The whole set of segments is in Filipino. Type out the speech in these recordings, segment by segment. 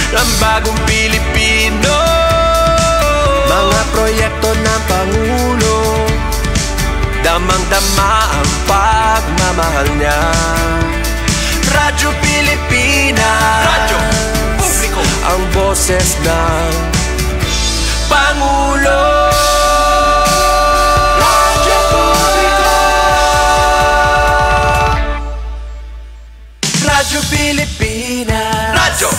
ng bagong Pilipino. Mga proyekto ng Pangulo, damang-dama ang pagmamahal niya. Radyo Pilipinas, radyo publiko, ang boses ng Pangulo. Radyo publiko, Radyo Pilipinas, radyo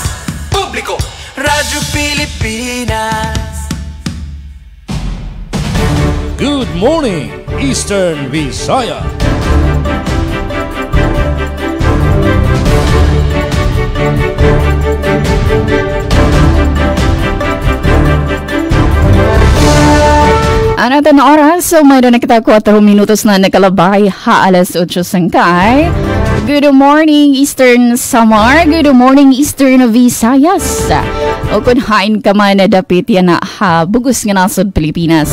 publiko, Radyo Pilipinas. Good morning, Eastern Visaya. Ano natin na oras? So, mayroon na kita 4 minutos na nakalabay ha alas 8 sangkay. Good morning, Eastern Samar. Good morning, Eastern Visayas. O kung hain ka man na dapit yan na ha, bugos nga nasod Pilipinas.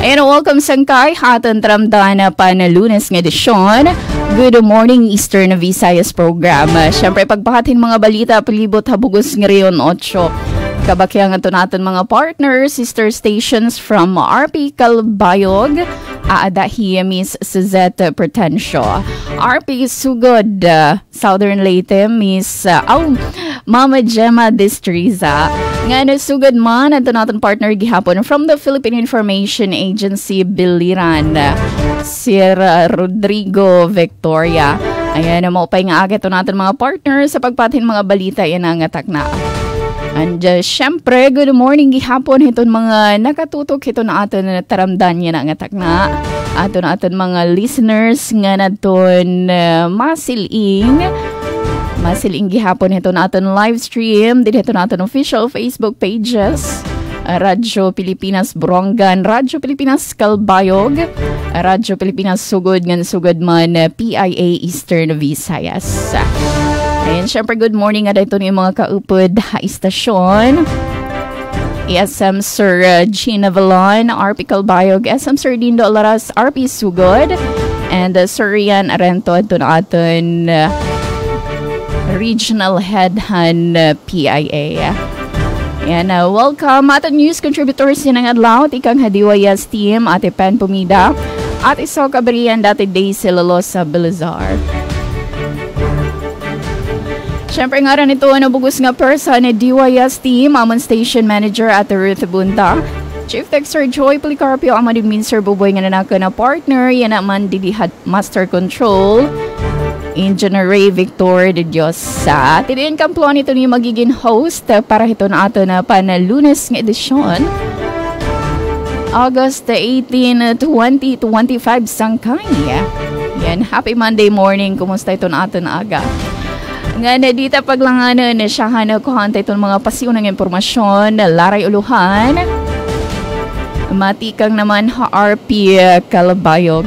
And welcome sangkay hatan tramdan na Lunes nga edisyon. Good morning, Eastern Visayas program. Siyempre, pagpahatin mga balita, palibot ha bugos nga riyon 8. Kabakyang ito natin mga partners, sister stations from RP Calbayog, Aadahi Miss Suzette Pretensio, RP Sugod, Southern Leyte, Miss Mama Gemma Destriza. Nga sugod man, ito natin partner gihapon from the Philippine Information Agency, Biliran, Sir Rodrigo Victoria. Ayan, maupay nga agad ito natin mga partners sa pagpatin mga balita yan ang atak na. And syempre, good morning gihapon hiton mga nakatutok hito na aton na taramdan niya na ang atak na. Aton na aton mga listeners nga naton masiling gihapon hito na aton live stream. Din hito na aton official Facebook pages. Radyo Pilipinas Borongan, Radyo Pilipinas Calbayog, Radyo Pilipinas Sugod ngan sugod man PIA Eastern Visayas. Ayan, syempre good morning nga dito yung mga kaupod ha istasyon. SM Sir Gina Valon, RP Calbayog, SM Sir Dindo Alaras, RP Sugod, and Sir Rian Arento ito na aton Regional Head han PIA. Ayan, welcome aton news contributors yan ang adlaw, ikang Hadiwayas team, Ate Pen Pumida, at iso kabriyan dati Daisy Lolosa Belazar. Siyempre nga rin ito nabugos nga person ni DYS team, Amon Station Manager at Ruth Bunta. Chief Texter Joy Policarpio, Amading Minster Buboy nga nanaka na partner, yan naman Didihad Master Control, Engineer Ray Victor de Diosa. Tiniin kampluan ito ni magiging host para ito na ato na Lunes nga edisyon. August 18, 2025 sangkay. Yan, happy Monday morning. Kumusta ito na ato na aga? Nga na dito paglanganan na siya na kuhantay itong mga pasiunang impormasyon na laray uluhan. Matikang naman RP Calbayog.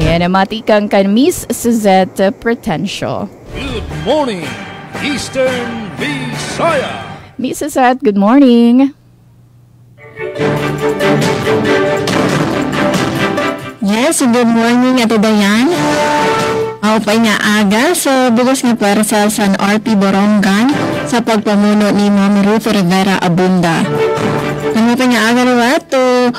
Ayan, matikang kan Miss Suzette Pretensio. Good morning, Eastern Visaya. Miss Suzette, good morning. Yes, good morning, Ate Dayan. Aupay nga aga sa bugos nga pwersa sa RP Borongan sa pagpamuno ni Ma'am Ruth Rivera Abunda. Aupay nga aga nawa to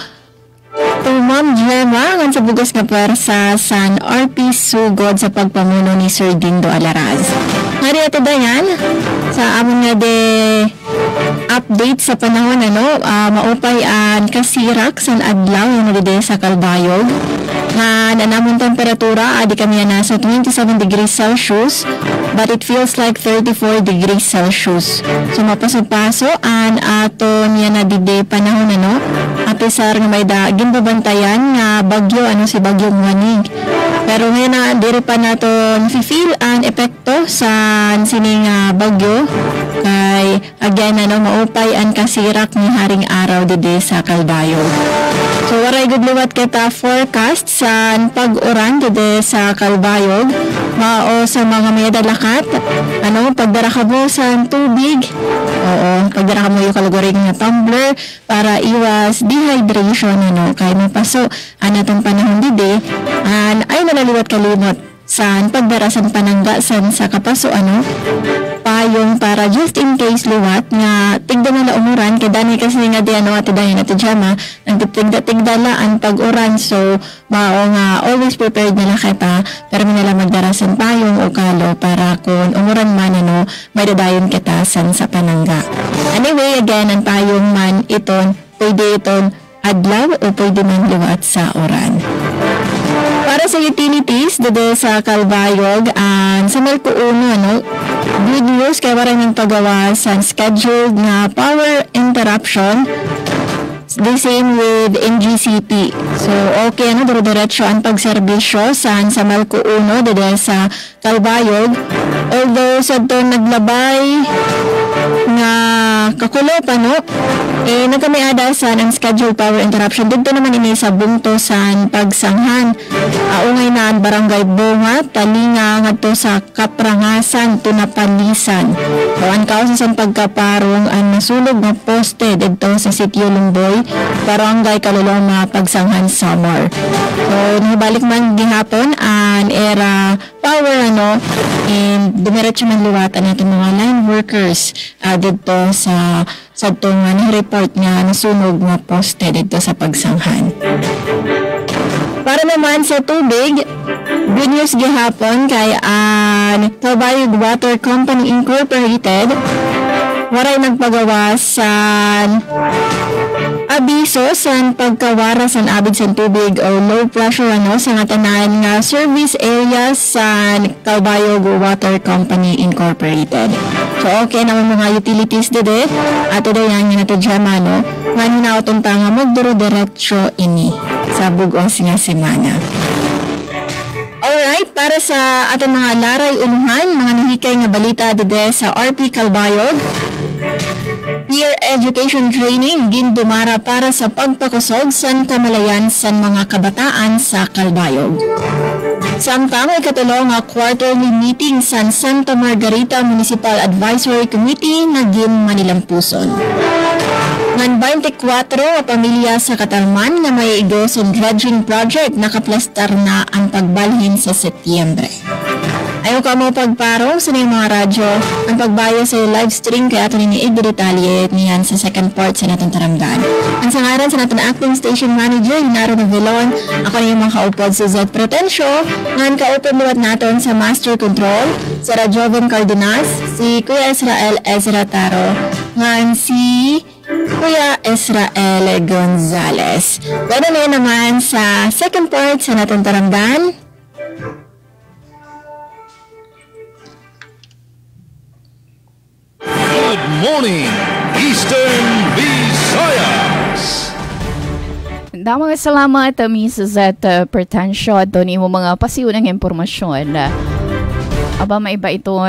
Ma'am Gemma nga sa bugos nga pwersa sa RP Sugod sa pagpamuno ni Sir Dindo Alaraz. Hari Ate Dayan, sa amon nga de update sa panahon maupay an kasirak san adlaw yung nagde sa Calbayog na nanamon temperatura adi kami nasa 27 degrees Celsius but it feels like 34 degrees Celsius. So mapaso-paso an ato niya na dide panahon apisar nga may ginbabantayan nga bagyo si bagyong Wanig. Pero ngayon na diri pa naton feel an epekto sa sining bagyo kay again maupay an kasirak ni haring araw dide sa Calbayog. So waray gudluwat kita forecast sa pag-uran dide sa Calbayog mao sa mga may dalakat pagdara ka mo sa tubig pagdara ka mo yung kalagwaring nga tumbler para iwas dehydration kay mapaso anatong panahon dide ay nalaliwat kalimot sa pagdarasan pananggasan sa kapaso payong para just in case liwat nga tigda nila umuran kay dani kasi nga di ati dayon ati jama nagtigda laan pag uran so mao nga always prepared nila kita pero nila magdarasan payong o kalo para kung umuran man may dadayon kita sa panangga. Anyway, again ang payong man iton pwede iton adlaw o pwede man liwat sa uran. Para sa utilities, dito sa Calbayog, sa Merco 1, good news kaya maraming pagawa sa scheduled na power interruption. The same with NGCP. So, okay, dire-diretso ang pagserbisyo sa Merco 1, dito sa Calbayog. Although, sa ito naglabay nga kakulo pa, nagkamiada sa ng scheduled power interruption. Dito naman ini sa bungto sa pagsanghan. Ungay na ang barangay Bunga, talinga nga to sa Kaprangasan, Tunapalisan. Bawan kausa sa pagkaparong ang nasulog na poste dito sa Sitio Lumboy, barangay Kaluloma, pagsanghan Samar. So, nabalik man gihapon ang era power and dumiretso man liwatan natin mga line workers dito sa itong report nga nasunog na poste dito sa pagsanghan. Para naman sa tubig, good news gihapon kay Calbayog Water Company Incorporated waray nagpagawa sa abiso sa pagkawara sa abig sa tubig o low pressure sa ngatanan nga service area sa Calbayog Water Company Incorporated. So okay naman mga utilities dede ato daw yan nga jama nga hinaoton ta nga magduro-diretso ini sa bugos nga semana. Alright, para sa ating mga laray unuhan, mga nahikay nga balita dede sa RP Calbayog, peer education training gindumara para sa pagpakusog sa kamalayan sa mga kabataan sa Calbayog. Samtang ikatulong nga quarterly meeting sa Santa Margarita Municipal Advisory Committee naging Manilampuson. Ngan 24 nga pamilya sa Katalman na may igosong dredging project nakaplastar na ang pagbalhin sa Setyembre. Ayaw ka mo pagparong sa mga radyo ang pagbayo sa live stream kaya ito ni i-retaliate niyan sa second part sa natong taramdaan. Ang sangaran sa natong acting station manager, Hinaro Navilon, ako na yung mga kaupod sa Z Pretensyo, ngan ka-open luwat natin sa master control, sa Radjoven Cardenas, si Kuya Israel Ezra Taro, ngan si Kuya Israel Gonzalez. Pwede na naman sa second part sa natong taramdaan. Good morning, Eastern Visayas! Damang salamat, Mrs. Pretensyo. Doon mo mga pasiunang impormasyon. Aba, may iba ito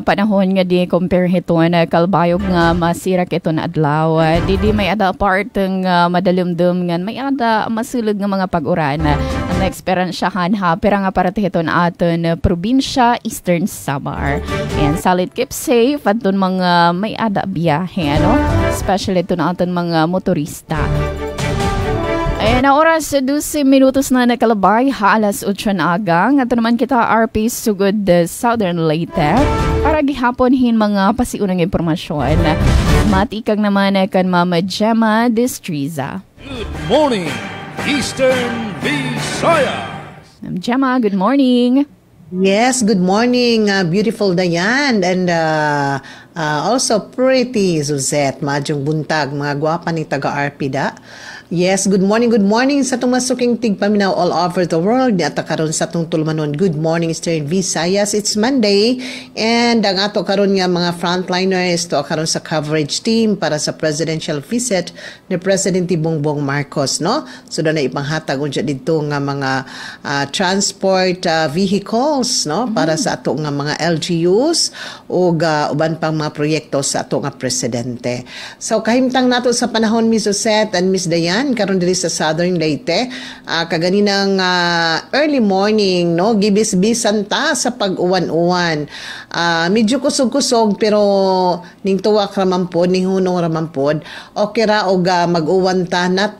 panahon nga di compare ito Calbayog nga masirak ito na adlaw. Di may ada part ng madalumdum nga may ada masulog nga mga pag-uran. Ang na-experiensyahan ha, pero nga para ito na aton probinsya, Eastern Samar. And solid keep safe at doon mga may ada biyahe, especially ito na aton mga motorista. Ayan na oras, 12 minutos na nakalabay, alas 8 na agang. At naman kita RP Sugod Southern Leyte para gihaponhin mga pasiunang impormasyon. Matikag naman kan Mama Gemma Destriza. Good morning, Eastern Visayas! Ma'am Gemma, good morning. Yes, good morning, beautiful Dayan, and also pretty Suzette, madyong buntag, mga gwapa ni taga-Arpida. Yes, good morning sa itong masuking tigpaminaw all over the world. Ni ata karon sa itong tulmanon. Good morning, Eastern Visayas. It's Monday, and ang ato karon nga mga frontliners to karon sa coverage team para sa presidential visit ni Presidente Bongbong Marcos, no? So na ipanghatag unsa dito nga mga transport vehicles, no, para sa ato nga mga LGUs o uban pang mga proyekto sa ato nga presidente. So kahimtang nato sa panahon, Miss Suzette and Miss Dayan, karon diri sa Southern Leyte, kaganinang early morning, no, gibis-bisan ta sa pag-uwan-uwan. Medyo kusog-kusog pero ning tuwa raman pod, ning hunong raman pod, okay ra og mag-uwan ta, not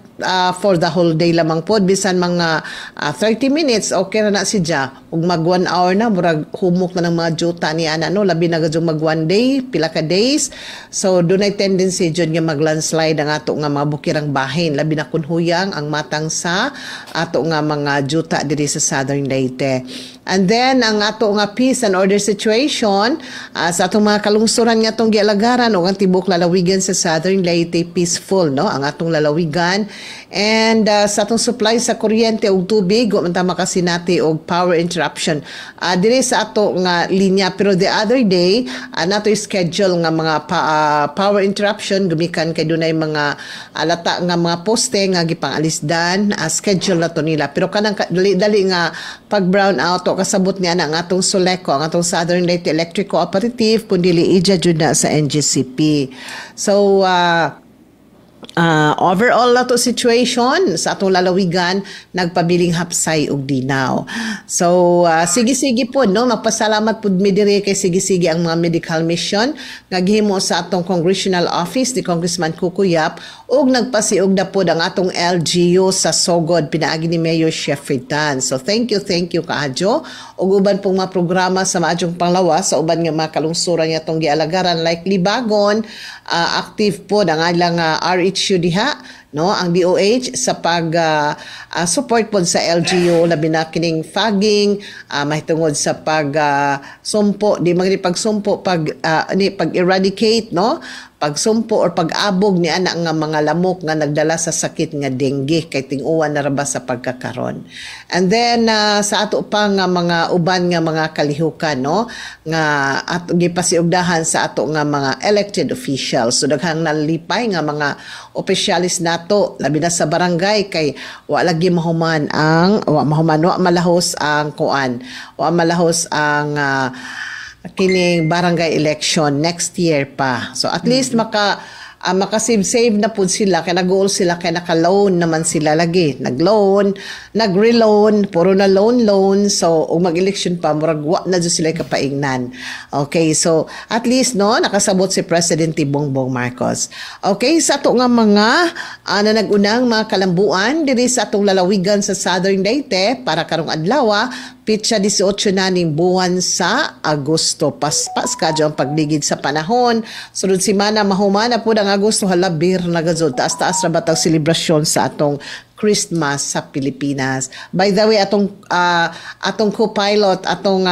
for the whole day lamang po. Bisan mga 30 minutes, okay na si Ja. Ug mag 1 hour na, murag humok na ng mga juta ni ana, no? Labi na gadyo mag 1 day, pila ka days. So, doon ay tendency dyan nga mag-landslide ang ato nga mga bukirang bahin. Labi na kunhuyang ang matang sa ato nga mga juta diri sa Southern Leyte. And then, ang ato nga peace and order situation, sa atong mga kalungsuran nga itong gialagaran o ang tibok lalawigan sa Southern Leyte, peaceful, no? Ang atong lalawigan. And sa atong supply sa kuryente o tubig, o mantama kasi nati o power interruption. Diri sa ato nga linya. Pero the other day, nato schedule nga mga power interruption, gumikan kay dunay mga alata nga mga poste nga gipangalisdan, schedule na to nila. Pero kanang dali nga pag brown out o kasabot niya na ang atong Soleco, ang atong Southern Leyte Electric Cooperative, kundi ija jud na sa NGCP. So, overall na to situation sa atong lalawigan, nagpabiling hapsay og dinaw. So, sige-sige po, no? Magpasalamat po mi diri kay sige-sige ang mga medical mission nga gihimo sa atong congressional office ni Congressman Kukuyap ug nagpasiog na po ang atong LGU sa Sogod pinaagi ni Mayor Sheffrey Tan. So, thank you kaadyo. Ug uban pong mga programa sa maadjong panglawas sa uban nga mga kalungsuran nga atong gialagaran like Libagon, active po ang ilang RHU diha, no, ang DOH sa pag support po sa LGU labi na kining fogging, mahitungod sa pag sumpo, di magni pagsumpo pag eradicate, no, pagsumpo or pag-abog ni ana nga mga lamok nga nagdala sa sakit nga dengue kay ting-uwan na raba sa pagkakaron. And then sa ato pa nga mga uban nga mga kalihukan, no, nga ato gipasiugdahan sa ato nga mga elected officials. So daghang nalipay nga mga opisyalis nato labi na sa barangay kay wa lagi mahuman ang wa malahos ang kuan, wa malahos ang kining barangay election next year pa. So at least makasave na po sila, kaya nag-goal sila, kaya naka-loan naman sila lagi. Nag-loan, nag-reloan, puro na loan. So, mag-election pa, muragwa na dyan sila kapaingnan. Okay, so, at least, no, nakasabot si Presidente Bongbong Marcos. Okay, sa ito nga mga na nag-unang mga kalambuan, diri sa itong lalawigan sa Southern Leyte, para karong adlaw, pitsa 18 na ning buwan sa Agosto. Paspas kadyo ang pagligid sa panahon. Sunod simana, mahumana po ng Agosto, halabir na gazod. Taas-taas na batang selebrasyon sa atong Christmas sa Pilipinas. By the way, atong co-pilot, atong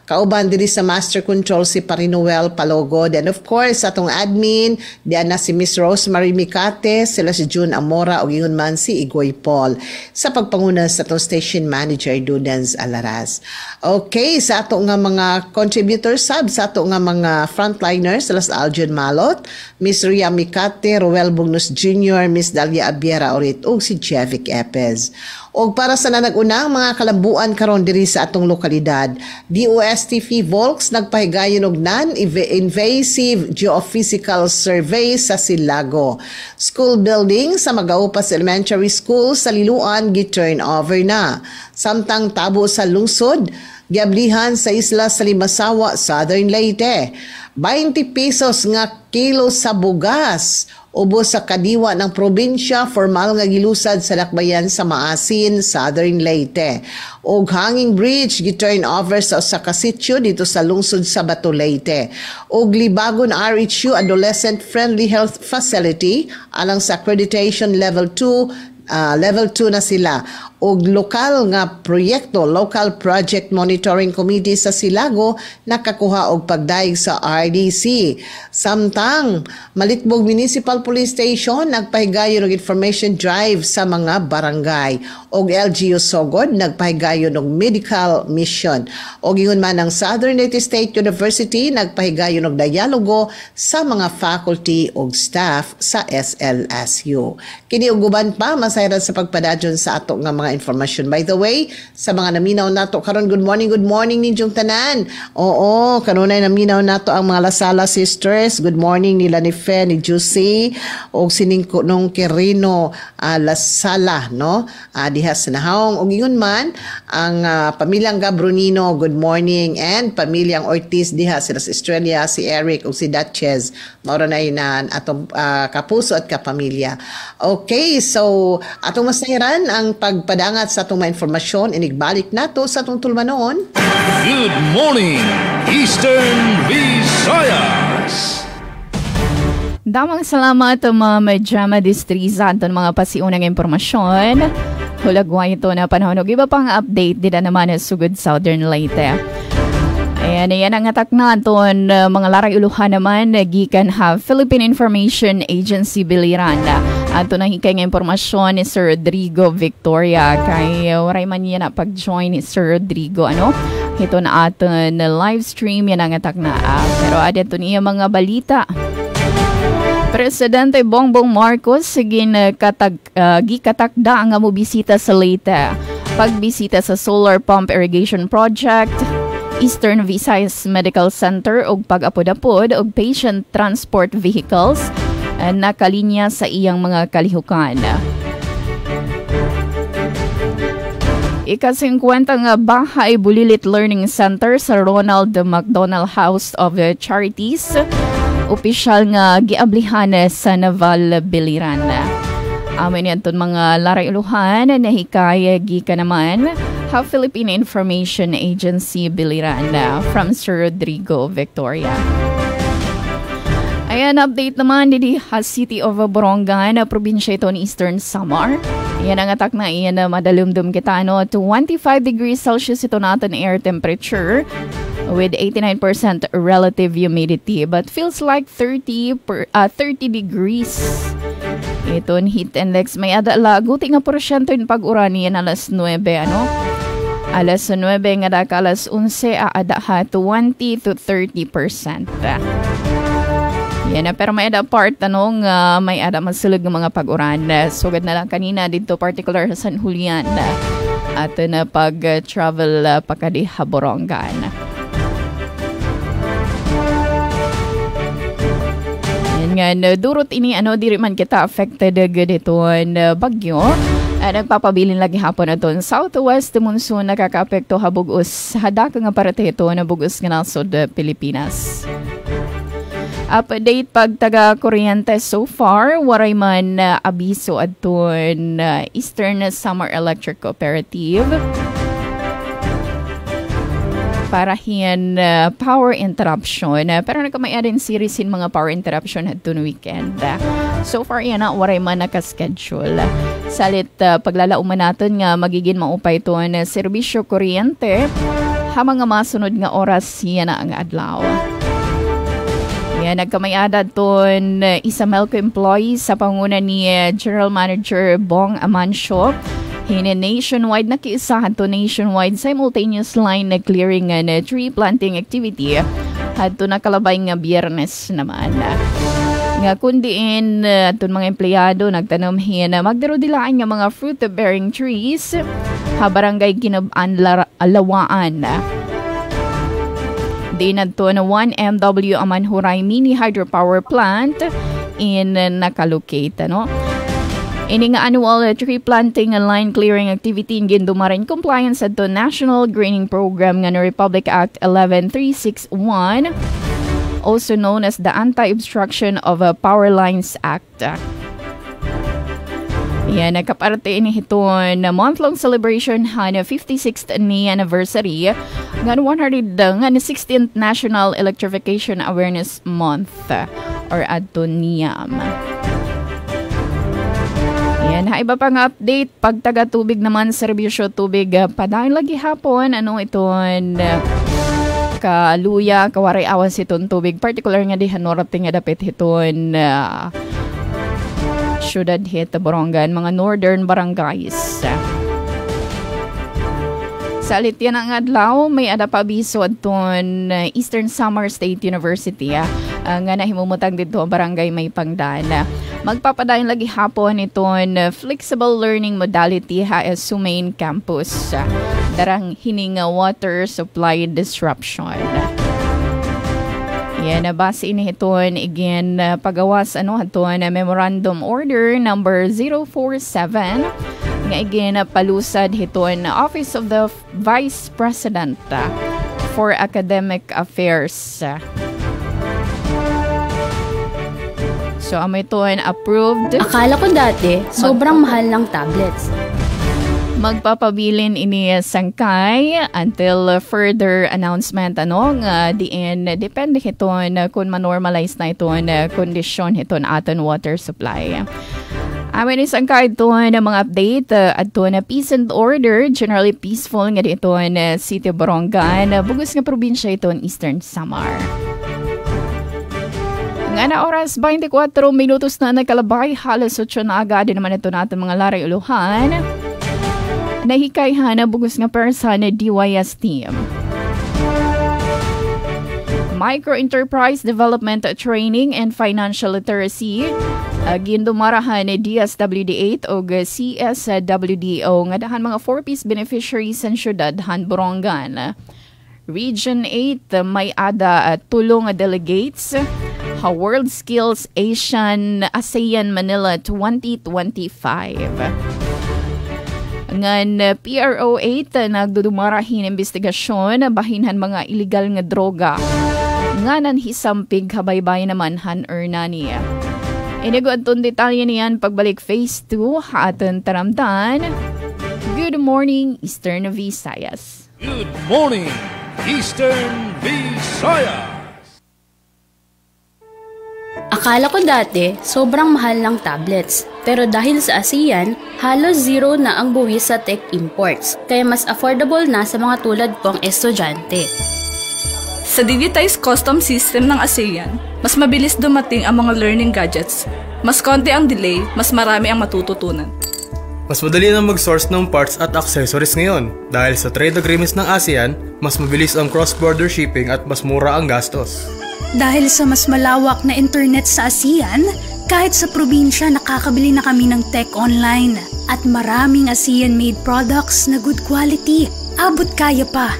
kauban diri sa Master Control si Parinoel Palogod. And of course, atong admin, diyan na si Miss Rosemary Micate, sila si June Amora, o yun man si Igoy Paul. Sa pagpanguna sa atong station manager, Dudens Alaras. Okay, sa ato nga mga contributors sub, sa ato nga mga frontliners, sila si Aljon Malot, Miss Ria Micate, Roel Bugnos Jr., Miss Dalia Abiera Orit, o si Jevic Epez. O para sa nanag-unang mga kalambuan karon diri sa atong lokalidad, DOSTV Volks nagpahigayon og non-invasive geophysical survey sa Silago. School building sa Magaupas Elementary School sa Liloan gi-turn over na. Samtang tabo sa lungsod, giablihan sa isla sa Limasawa, Southern Leyte. 20 pesos nga kilo sa bugas. Ubos sa kadiwa ng probinsya, formal nga gilusad sa lakbayan sa Maasin, Southern Leyte. Og hanging bridge gi-turn over sa Osaka Sitio dito sa lungsod sa Bato, Leyte. Og Libagon RHU Adolescent Friendly Health Facility alang sa accreditation level 2 na sila. Og lokal nga proyekto, Local Project Monitoring Committee sa Silago, nakakuha og pagdaig sa RDC. Samtang, Malitbog Municipal Police Station, nagpahigayon og information drive sa mga barangay. Og LGU Sogod, nagpahigayon og medical mission. Og ingon man ang Southern Leyte State University, nagpahigayon og dialogo sa mga faculty og staff sa SLSU. Kini og uban pa, masayran sa pagpadadyon sa ato nga mga information. By the way, sa mga naminaw nato karon, good morning ninyong tanan. Oo, kanunay naminaw nato ang mga Lasala sisters. Good morning nila ni Fe, ni Juicy, o siningko nung Quirino Lasala, no? Diha sa Nahaong. O yun man, ang pamilyang Gabronino, good morning. And pamilyang Ortiz diha, sila si Estrella, si Eric, o si Duchess. Maura na yun atong kapuso at kapamilya. Okay, so atong masahiran ang pagpadangat sa atong mga informasyon, inigbalik nato sa atong tulmanon. Good morning, Eastern Visayas. Damang salamat mga Jama Distriza anton mga pasiunang impormasyon. Hulagwa ito na panahon. Iba pang update dito naman sa sugod Southern Leyte. Ayan, yan ang atak na aton mga laray uluhan naman gikan ha Philippine Information Agency Biliran. Ato na hikay nga impormasyon ni Sir Rodrigo Victoria kay waray man yan na pag-join ni Sir Rodrigo ito na aton live stream yan ang atak na pero adito niya mga balita. Presidente Bongbong Marcos gikatakda ang mobisita sa Leyte. Pagbisita sa Solar Pump Irrigation Project, Eastern Visayas Medical Center ug pag-apod-apod og patient transport vehicles nakalinya sa iyang mga kalihukan. Ika-50 nga Bahay Bulilit Learning Center sa Ronald McDonald House of Charities. Opisyal nga giablihan sa Naval Biliran. Amin yan mga laray uluhan na hikaya gika naman ha Philippine Information Agency Biliran from Sir Rodrigo Victoria. Ayan, update naman didi ha City of Borongan, probinsya ito ni Eastern Samar. Yan ang atak na iyan na madalumdum kita 25 degrees Celsius ito natin air temperature with 89% relative humidity but feels like 30 degrees. Itong heat index may adala guti nga porsyento yung pag-urani yan alas 9 alas 9 nga daka alas 11 aada ha 20 to 30%. Yan na, pero may ada part may ada masulog ng mga pag-uran. Sugad na lang kanina dito particular sa San Julian at na pag-travel pakadi Borongan. Yan nga, durot ini diri man kita affected dito bagyo. Nagpapabilin lagi hapon aton southwest monsoon nakaka-apekto habugos hadaka nga parte ito na bugos nga nasod Pilipinas. Update pagtaga kuryente so far, waray man abiso aton Eastern Samar Electric Cooperative para hiyan power interruption. Pero nagkamaya din series in mga power interruption aton weekend. So far yan waray man nakaschedule. Salit paglalauman natin nga magiging maupay ito na serbisyo kuryente ha mga masunod nga oras yan ang adlaw. Yan, nagkamayada ton isa Melco employee sa panguna ni General Manager Bong Amancio. Hina nationwide nakiisahan to nationwide simultaneous line na clearing na tree planting activity. Hadto nakalabay nga Biyernes naman. Nga kundiin aton mga empleyado nagtanom hina magdarodilaan nga mga fruit-bearing trees ha barangay Kinab-an Alawaan. Dinadto na 1MW Amanhuray Mini Hydropower Plant in nakalocate. Ini nga annual tree planting and line clearing activity in gindumarin compliance at the National Greening Program nga Republic Act 11361, also known as the Anti-Obstruction of Power Lines Act. Yan, nakaparte ini hiton na month-long celebration na 56th ni anniversary nga 16th National Electrification Awareness Month or ADONIAM. Yan, iba pang update pagtaga tubig naman serbisyo tubig padayon lagi hapon iton kaluya kawaray awas iton tubig particular nga di norte nga dapit hiton Syudad hit Borongan, mga northern barangays. Sa alit yan ang adlaw, may adapabiso aton Eastern Samar State University nga nahimumutang dito barangay may pangdana. Magpapadayon lagi hapon iton flexible learning modality sa Sumain Campus. Darang hining water supply disruption. Yan, base ini hiton again pagawas haton Memorandum Order number 047 nga again palusad hiton Office of the Vice President for Academic Affairs. So, amoy ito approved. Akala ko dati, sobrang mahal ng tablets. Magpapabilin ini sangkay until further announcement diin depende hiton kung manormalize na iton kondisyon hiton aton water supply. Amin isangkay iton mga update adto na peace and order, generally peaceful nga iton City Borongan, bugos nga probinsya iton Eastern Samar. Nga na oras 24 minutos na nagkalabay, halos 8 na agad naman ito natin mga laray uluhan. Nahikayhan na bugos nga person na DYS team. Micro-Enterprise Development Training and Financial Literacy gindumarahan ni DSWD8 o CSWDO nga dahan mga 4-piece beneficiaries sa syudad Han Borongan. Region 8 may ada tulong delegates World Skills ASEAN Manila 2025. Ngan PRO8 nagdudumarahin investigasyon bahinhan mga illegal nga droga. Nganan hisampig kabaybay naman han Ernani. Inigo atong detalye niyan pagbalik phase 2 aton taramdan. Good morning, Eastern Visayas. Good morning, Eastern Visayas. Akala ko dati, sobrang mahal ng tablets. Pero dahil sa ASEAN, halos zero na ang buwis sa tech imports. Kaya mas affordable na sa mga tulad kong estudyante. Sa digitized custom system ng ASEAN, mas mabilis dumating ang mga learning gadgets. Mas konti ang delay, mas marami ang matututunan. Mas madali na mag-source ng parts at accessories ngayon. Dahil sa trade agreements ng ASEAN, mas mabilis ang cross-border shipping at mas mura ang gastos. Dahil sa mas malawak na internet sa ASEAN, kahit sa probinsya nakakabili na kami ng tech online. At maraming ASEAN-made products na good quality. Abot kaya pa.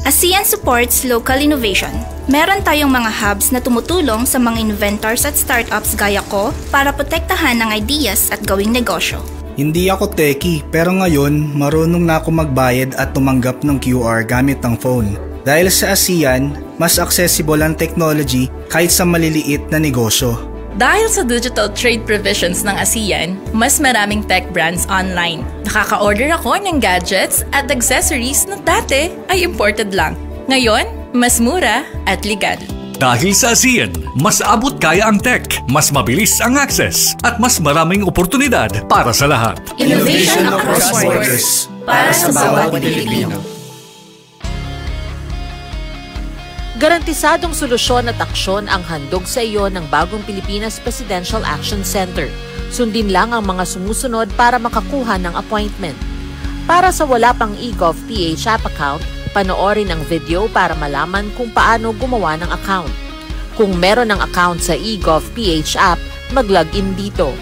ASEAN supports local innovation. Meron tayong mga hubs na tumutulong sa mga inventors at startups gaya ko para protektahan ang ideas at gawing negosyo. Hindi ako techie, pero ngayon marunong na ako magbayad at tumanggap ng QR gamit ang phone. Dahil sa ASEAN, mas accessible ang technology kahit sa maliliit na negosyo. Dahil sa digital trade provisions ng ASEAN, mas maraming tech brands online. Nakaka-order ako ng gadgets at accessories na dati ay imported lang. Ngayon, mas mura at legal. Dahil sa ASEAN, mas abot kaya ang tech, mas mabilis ang access, at mas maraming oportunidad para sa lahat. Innovation across borders para sa bawat Pilipino. Garantisadong solusyon at aksyon ang handog sa iyo ng Bagong Pilipinas Presidential Action Center. Sundin lang ang mga sumusunod para makakuha ng appointment. Para sa wala pang eGov.ph app account, panoorin ang video para malaman kung paano gumawa ng account. Kung meron ng account sa eGov.ph app, mag-login dito.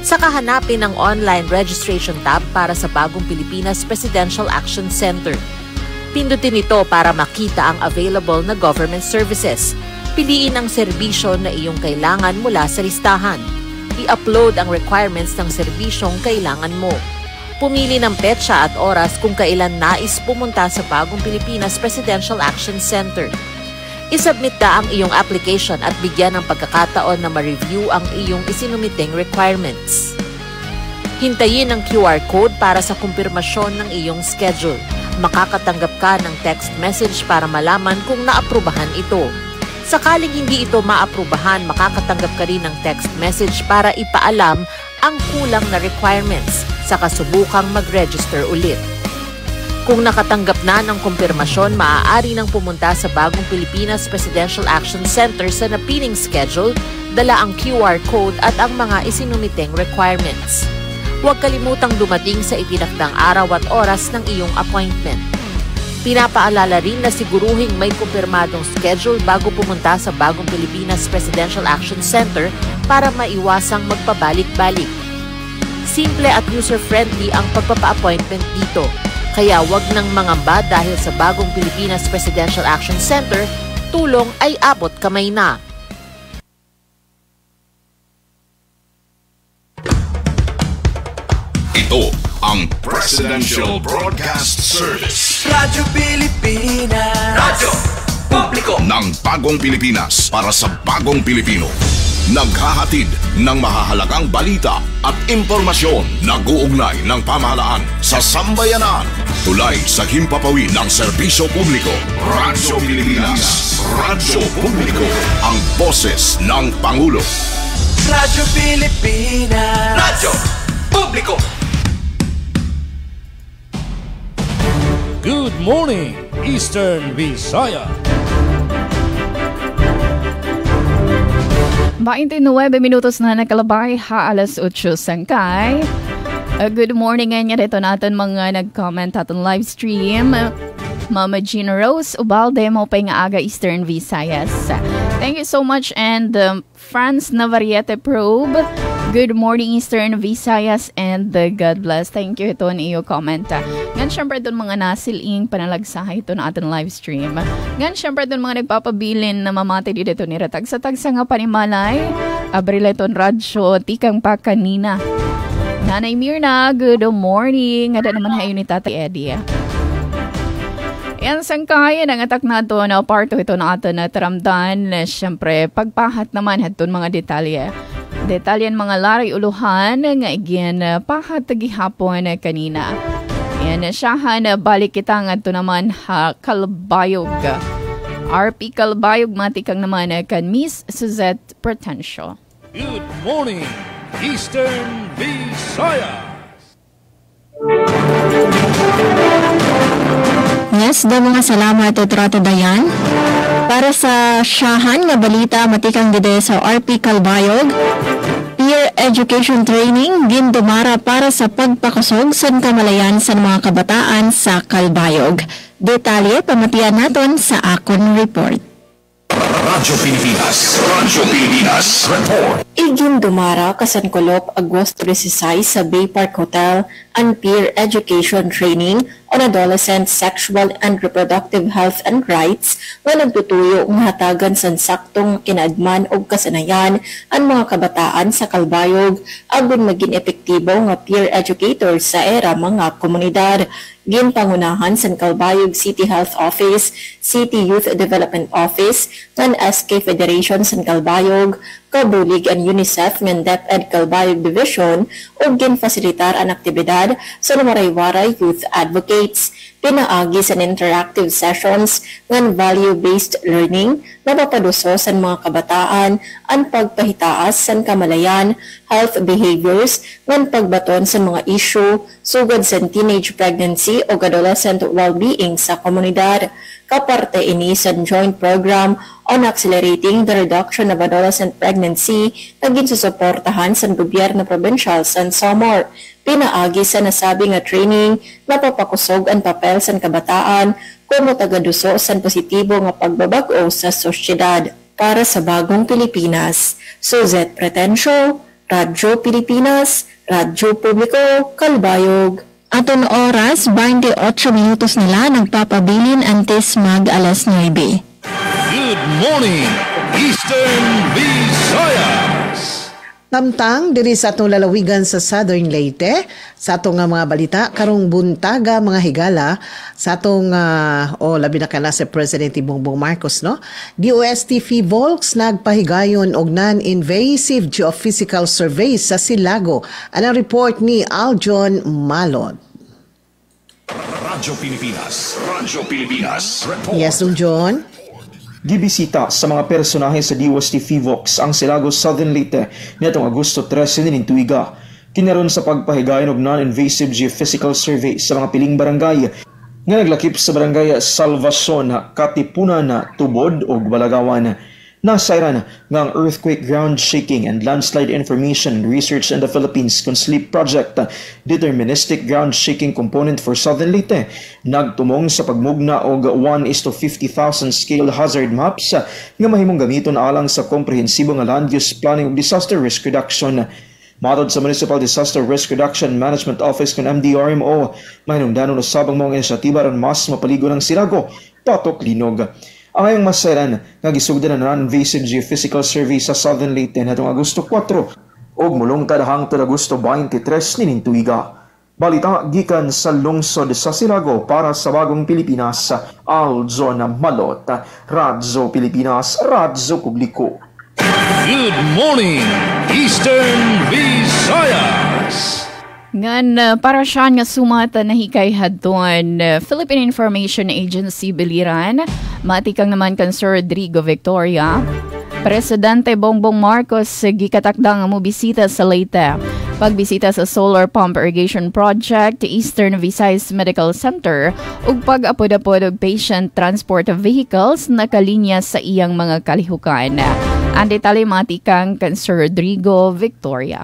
Saka hanapin ang online registration tab para sa Bagong Pilipinas Presidential Action Center. Pindutin ito para makita ang available na government services. Piliin ang serbisyo na iyong kailangan mula sa listahan. I-upload ang requirements ng serbisyong kailangan mo. Pumili ng petsa at oras kung kailan nais pumunta sa Bagong Pilipinas Presidential Action Center. I-submit na ang iyong application at bigyan ng pagkakataon na ma-review ang iyong isinumiting requirements. Hintayin ang QR code para sa kumpirmasyon ng iyong schedule. Makakatanggap ka ng text message para malaman kung naaprubahan ito. Sakaling hindi ito maaprubahan, makakatanggap ka rin ng text message para ipaalam ang kulang na requirements sa kasubukang mag-register ulit. Kung nakatanggap na ng kumpirmasyon, maaari nang pumunta sa Bagong Pilipinas Presidential Action Center sa napiling schedule, dala ang QR code at ang mga isinumiteng requirements. Huwag kalimutang dumating sa itinakdang araw at oras ng iyong appointment. Pinapaalala rin na siguruhing may kumpirmadong schedule bago pumunta sa Bagong Pilipinas Presidential Action Center para maiwasang magpabalik-balik. Simple at user-friendly ang pagpapa-appointment dito, kaya huwag nang mangamba dahil sa Bagong Pilipinas Presidential Action Center, tulong ay abot kamay na. Ito ang Presidential Broadcast Service. Radyo Pilipinas. Radyo Publiko ng Bagong Pilipinas para sa Bagong Pilipino. naghahatid ng mahahalagang balita at impormasyon na guugnay ng pamahalaan sa sambayanan. Tulay sa himpapawid ng serbisyo publiko. Radyo Pilipinas. Radyo Publiko. Ang boses ng Pangulo. Radyo Pilipinas. Radyo Publiko. Good morning, Eastern Visaya. 29 minutos na nakalabay alas 8 sangkay. Good morning nga dito natin mga nag-comment aton live stream. Mama Gina Rose Ubalde mo pa nga aga Eastern Visayas. Thank you so much. And Franz Navariete Probe. Good morning Eastern Visayas and God bless. Thank you ito ni iyo comment. Ngan syempre doon mga nasiling panalagsahay ito na ating live stream. Ngan syempre doon mga nagpapabilin na mamati dito ni Ratag sa tagsa nga panimalay. Abrileton Radyo tikang pa kanina. Nanay Mirna, good morning. Ada naman hayo ni Tati Eddie. Yan sangkayan ang atak na ito na parto ito na ato na taramdan. Syempre pagpahat naman hatun mga detalye. Detalyan mga laray uluhan nga again pahatagi hapon kanina. Yan siyahan balik kita nga ito naman Kalbayog. RP Kalbayog matikang naman kan Miss Suzette Pretencio. Good morning, Eastern Visayas. Yes, daw mga salamat at Trato Dayan. Para sa siyahan nga balita matikang gide sa RP Kalbayog, peer education training gindumara para sa pagpakusog sa kamalayan sa mga kabataan sa Kalbayog. Detalye pamatian naton sa akon report. Radyo Pilipinas. Radyo Pilipinas. Report. Igindumara kasankolop Agosto 16 sa Bay Park Hotel ang peer education training on adolescent sexual and reproductive health and rights nga nagtutuyo ng hatagan sa saktong kinaadman o kasanayan ang mga kabataan sa Kalbayog agon maging epektibo nga peer educator sa era mga komunidad. Ginpangunahan sa Kalbayog City Health Office, City Youth Development Office, ng SK Federation sa Kalbayog, Kabulig and UNICEF ng DepEd Kalbayog Division o ginfasilitar ang aktibidad sa Waray-Waray Youth Advocates. Pinaagi sa interactive sessions ng value-based learning na papaduso sa mga kabataan ang pagpahitaas sa kamalayan, health behaviors, ng pagbaton sa mga issue, sugod sa teenage pregnancy o adolescent well-being sa komunidad. Kaparte ini sa joint program on accelerating the reduction of adolescent pregnancy na ginsusuportahan sa gobyerno provincial sa Samar. Pinaagi sa nasabi nga training na papakusog ang papel sa kabataan kung tagaduso sa positibo nga pagbabago sa sosyedad. Para sa bagong Pilipinas, Suzette Pretencio, Radyo Pilipinas, Radyo Publiko, Kalbayog. Aton oras, 28 minutos nila nagpapabilin antes mag alas 9. Good morning, Eastern Visayas. Tamtang diri sa atong lalawigan sa Southern Leyte, sa atong mga balita karong buntaga mga higala sa atong labi na kana si Presidente Bongbong Marcos no. DOST Volks nagpahigayon og non-invasive geophysical survey sa Silago. Anang report ni Aljon Malod. Radyo Pilipinas. Radyo Pilipinas. Report. Yes, John. Gibisita sa mga personahe sa DOST Volks ang Silago Southern Leyte nitong Agosto 13 nin tuiga. Kinaron sa pagpahigayon og non-invasive geophysical survey sa mga piling barangay nga naglakip sa barangay Salvacion, Katipunan, Tubod ug Balagawan. Nasairan nga ang Earthquake Ground Shaking and Landslide Information and Research in the Philippines CONSLEEP Project, Deterministic Ground Shaking Component for Southern Leyte, nagtumong sa pagmugna og 1:50,000 scale hazard maps nga mahimong gamiton alang sa komprehensibo nga land use planning ug disaster risk reduction. Matod sa Municipal Disaster Risk Reduction Management Office ng MDRMO, mahinungdanon usabang mga inisyatiba ron mas mapaligo ng Silago, patok linog. Ang ayong maseran nga gisugdan na non-invasive geophysical survey sa Southern Leyte natong Agosto 4 ug mulungtad hangtod Agosto 23 nin tuiga. Balita gikan sa lungsod sa Silago para sa bagong Pilipinas, Aljon Malot, Radyo Pilipinas, Radyo Publiko. Good morning, Eastern Visayas. Ngan para siya nga sumata na hikay hadton Philippine Information Agency Biliran, matikang naman kan Sir Rodrigo Victoria. Presidente Bongbong Marcos gikatakda nga mobisita sa Leyte. Pagbisita sa Solar Pump Irrigation Project, Eastern Visayas Medical Center, ug pag-apod-apod og patient transport vehicles na kalinya sa iyang mga kalihukan. Ang detalye matikang kan Sir Rodrigo Victoria.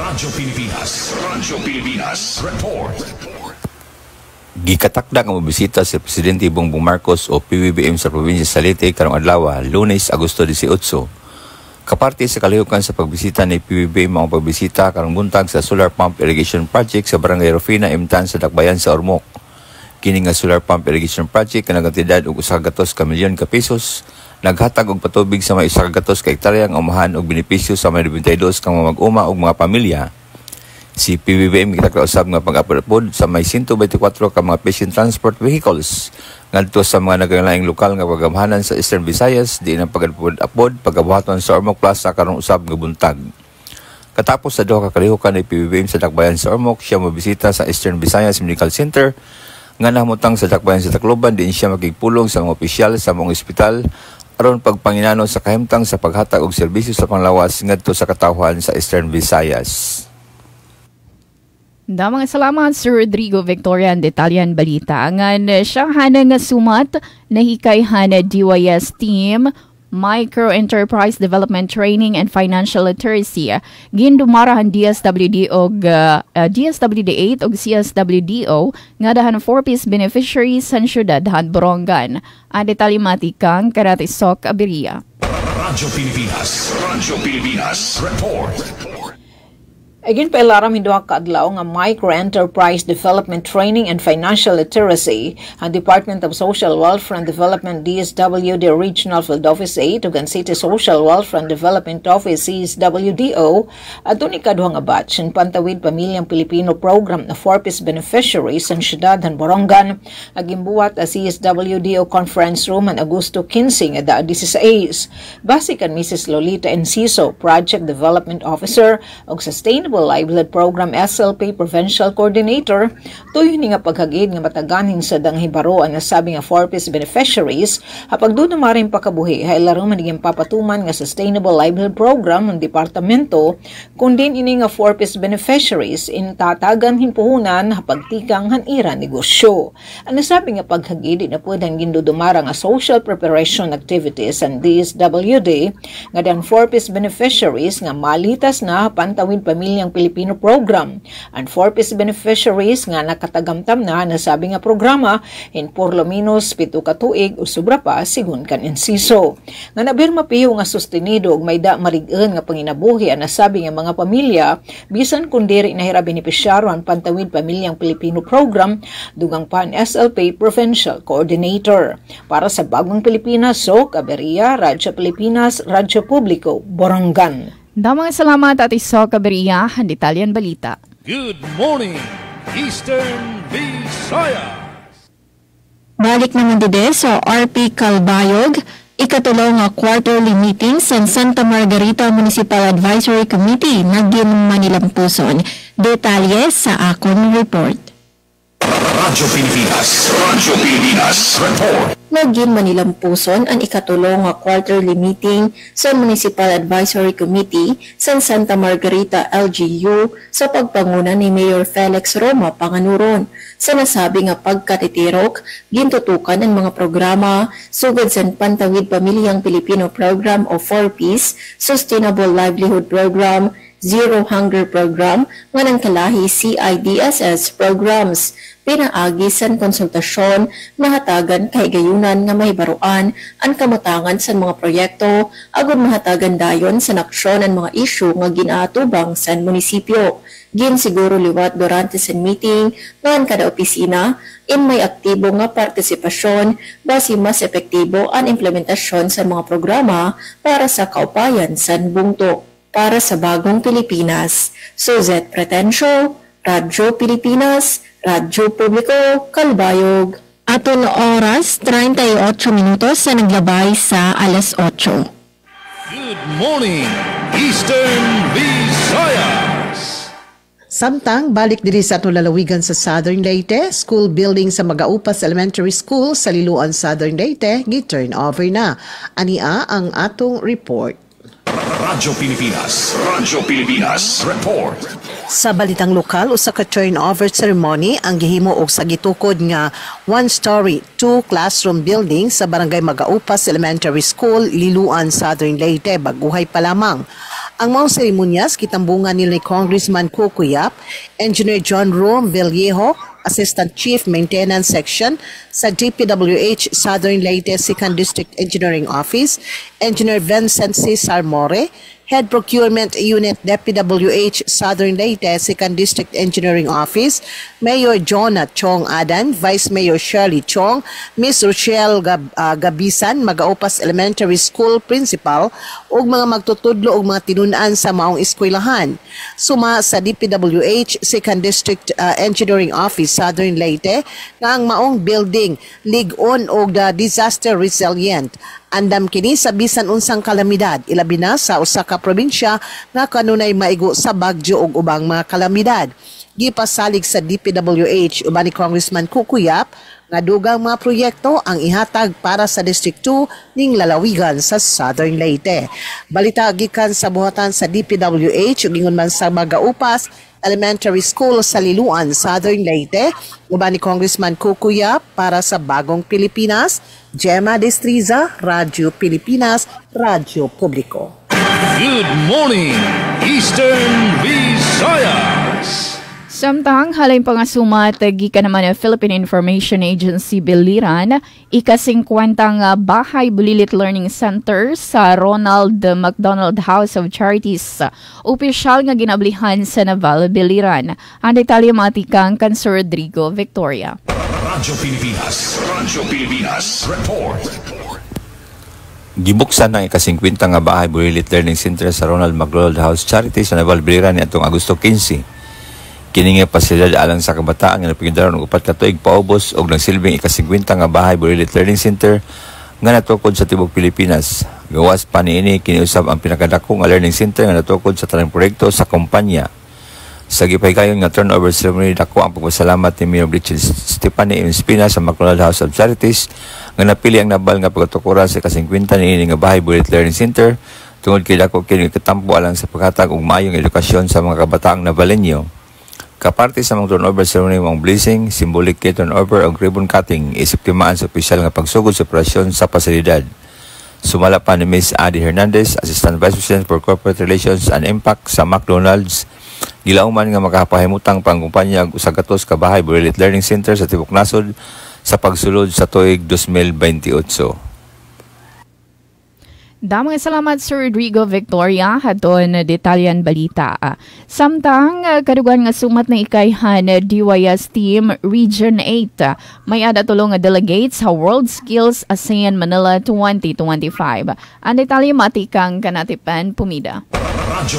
Radyo Pilipinas Report. Gikatakda nga mobisita si Presidente Bongbong Marcos o PBBM sa probinsya sa Leyte karong adlaw, Lunes, Agosto 18. Kaparte sa kalihukan sa pagbisita ni PBBM ang pagbisita karong buntag sa Solar Pump Irrigation Project sa Barangay Rufina, Imtan sa Dakbayan sa Ormoc. Kini nga Solar Pump Irrigation Project ka nagkantidad og 100 milyon ka pesos, naghatag og patubig sa may 100 ka hektarya ang umahan og benepisyo sa may 92 ka mga mag-uma ug mga pamilya. Si PBBM kitakausab nga pag-apod sa may 124 ka mga patient transport vehicles ngadto sa mga nagalaing lokal nga pagamhanan sa Eastern Visayas di na pag-apod pagkabuhaton sa Ormoc Plaza karong usab nga buntag. Katapos sa duha ka kalihukan ni PBBM sa Dakbayan sa Ormoc, siya mobisita sa Eastern Visayas Medical Center nga nahimutang sa Dakbayan sa Tacloban, diin siya makigpulong sa mga opisyal sa mga ospital aron pagpanginano sa kahimtang sa paghatag og serbisyo sa panglawas ngadto sa katawhan sa Eastern Visayas. Damang salamat Sir Rodrigo Victoria ang detalyan balita. Ngan siyang hana nga sumat na hikay hana DYS team, Micro Enterprise Development Training and Financial Literacy. Gindumarahan DSWD og DSWD 8 og CSWDO nga dahan 4-piece beneficiaries sa syudad han Borongan. Ang detalye matikang Karatisok Abiria. Radyo Pilipinas Report. Again, pailaram hinduha kaadlaw nga Micro-Enterprise Development Training and Financial Literacy ang Department of Social Welfare and Development DSWD Regional Field Office 8 ug ang City Social Welfare and Development Office CSWDO adto ni kaduha nga batch ang Pantawid Pamilyang Pilipino Program na 4-piece beneficiaries sa siyudad han Borongan agimbuhat a CSWDO Conference Room an Agosto 15 ada 16. Base kan Mrs. Lolita Enciso, Project Development Officer ug Sustainable Livelihood Program SLP Provincial Coordinator, tuyo ni nga paghagid nga mataganin sa dang hibaroan na sabi nga 4-piece beneficiaries hapag doon na maring pakabuhi hay laro maniging papatuman nga Sustainable Livelihood Program ng departamento kundi ini nga 4-piece beneficiaries in tatagan himpuhunan hapag tikang hanira negosyo. Ang nasabi nga paghagid na pwedeng gindudumara nga social preparation activities and DSWD nga dan 4-piece beneficiaries nga malitas na Pantawid Pamilyang Pilipino Program. Ang 4-piece beneficiaries nga nakatagamtam na nasabi nga programa in por lo menos 7 ka tuig o sobra pa sigun kan Enciso. Nga nabirma piyo nga sustenido og may da marigen nga panginabuhi ang nasabi nga mga pamilya bisan kun diri nahira benepisyaro ang Pantawid Pamilyang Pilipino Program dugang pa ang SLP Provincial Coordinator. Para sa Bagong Pilipinas, Sok Aberia, Radyo Pilipinas, Radyo Publiko, Borongan. Damang salamat at iso kaberiya ang detalyan balita. Good morning, Eastern Visayas. Balik naman dide sa RP Calbayog, ikatulo nga quarterly meeting sa Santa Margarita Municipal Advisory Committee naging Manilampuson. Detalye sa akong report. Radyo Pilipinas Report. Naging Manilampuson ang ikatulo nga quarterly meeting sa Municipal Advisory Committee sa Santa Margarita LGU sa pagpanguna ni Mayor Felix Roma Panganuron. Sa nasabi nga pagkatitirok, gintutukan ang mga programa sugod sa Pantawid Pamilyang Pilipino Program o 4-piece, Sustainable Livelihood Program, Zero Hunger Program, nga ng kalahi CIDSS programs. Pinaagi sa konsultasyon na hatagan kay gayunan nga mahibaruan ang kamatangan sa mga proyekto agud mahatagan dayon sa naksyon ang mga isyu nga ginaatubang sa munisipyo. Gin siguro liwat durante sa meeting ngan kada opisina in may aktibo nga partisipasyon basi mas epektibo ang implementasyon sa mga programa para sa kaupayan sa bungto. Para sa Bagong Pilipinas, Suzette Pretencio, Radyo Pilipinas, Radyo Publiko, Calbayog. Ato na oras, 38 minutos sa naglabay sa alas 8. Good morning, Eastern Visayas. Samtang balik diri sa atong lalawigan sa Southern Leyte, school building sa Magaupas Elementary School sa Liloan, Southern Leyte, gi-turn over na. Ania ang atong report. Radyo Pilipinas Report. Sa balitang lokal, usa ka turnover ceremony ang gihimo og sa gitukod nga one-story, two-classroom building sa Barangay Magaupas Elementary School, Liloan, Southern Leyte, baguhay pa lamang. Ang maong seremonyas kitambungan ni Congressman Coco Yap, Engineer John Rom Vallejo, Assistant Chief Maintenance Section sa DPWH Southern Leyte 2nd District Engineering Office, Engineer Vincent Cesar More, Head Procurement Unit DPWH Southern Leyte 2nd District Engineering Office, Mayor Jonah Chong Adan, Vice Mayor Shirley Chong, Miss Rochelle Gabisan, Magaupas Elementary School Principal, ug mga magtutudlo og mga tinun-an sa maong eskwelahan. Suma sa DPWH 2nd District Engineering Office Southern Leyte nga ang maong building lig-on og disaster resilient. Andam kini sa bisan unsang kalamidad, ilabi na sa usa ka probinsya nga kanunay maigo sa bagyo ug ubang mga kalamidad. Gipasalig sa DPWH uban ni Congressman Coco Yap nga dugang mga proyekto ang ihatag para sa District 2 ning lalawigan sa Southern Leyte. Balita gikan sa buhatan sa DPWH ug ingon man sa Magaupas Elementary School sa Liloan, Southern Leyte, uban ni Congressman Coco Yap para sa Bagong Pilipinas, Gemma Destriza, Radyo Pilipinas, Radyo Publiko. Good morning, Eastern Visayas. Samtang halay pangasumat gikan naman ng Philippine Information Agency Biliran, ika-50 nga Bahay Bulilit Learning Center sa Ronald McDonald House of Charities. Opisyal nga ginablihan sa Naval Biliran. Ang detalye matikang kan Sir Rodrigo Victoria. Radyo Pilipinas Report. Gibuksan ng ika-50 nga Bahay Bulilit Learning Center sa Ronald McDonald House Charities sa Naval Biliran niadtong Agosto 15. Kini nga pasilidad alang sa kabataan nga napigdaron og 4 ka tuig paubos og nagsilbing ika-50 nga Bahay Bulilit Learning Center nga natukod sa tibuok Pilipinas. Gawas pa niini kini usab ang pinakadako nga learning center nga natukod sa tanang proyekto sa kumpanya. Sa gipaygayon nga turnover ceremony, dako ang pagpasalamat ni Mayor Richard Stephanie M. Espina sa McDonald House of Charities nga napili ang nabal nga pagtukuran sa ika-50 niini nga Bahay Bulilit Learning Center tungod kay dako kini katampo alang sa paghatag og maayong edukasyon sa mga kabataang Navalenyo. Kaparte sa mga turnover ceremony mong blessing, symbolic kay turnover o ribbon cutting, isip timaan sa opisyal nga pagsugod sa operasyon sa pasilidad. Sumala pa ni Ms. Adi Hernandez, Assistant Vice President for Corporate Relations and Impact sa McDonald's. Gilauman nga makapahimutang pangkumpanya sa gatos ka Bahay Bulilit Learning Center sa Tibok Nasod sa pagsulod sa tuig 2028. Damang salamat Sir Rodrigo Victoria haton detalyan balita. Samtang kadugan nga sumat na ikayhan DYS Team Region 8 may ada tulong nga delegates sa World Skills ASEAN Manila 2025. Ang detalye matikang kanatipan pumida. Radyo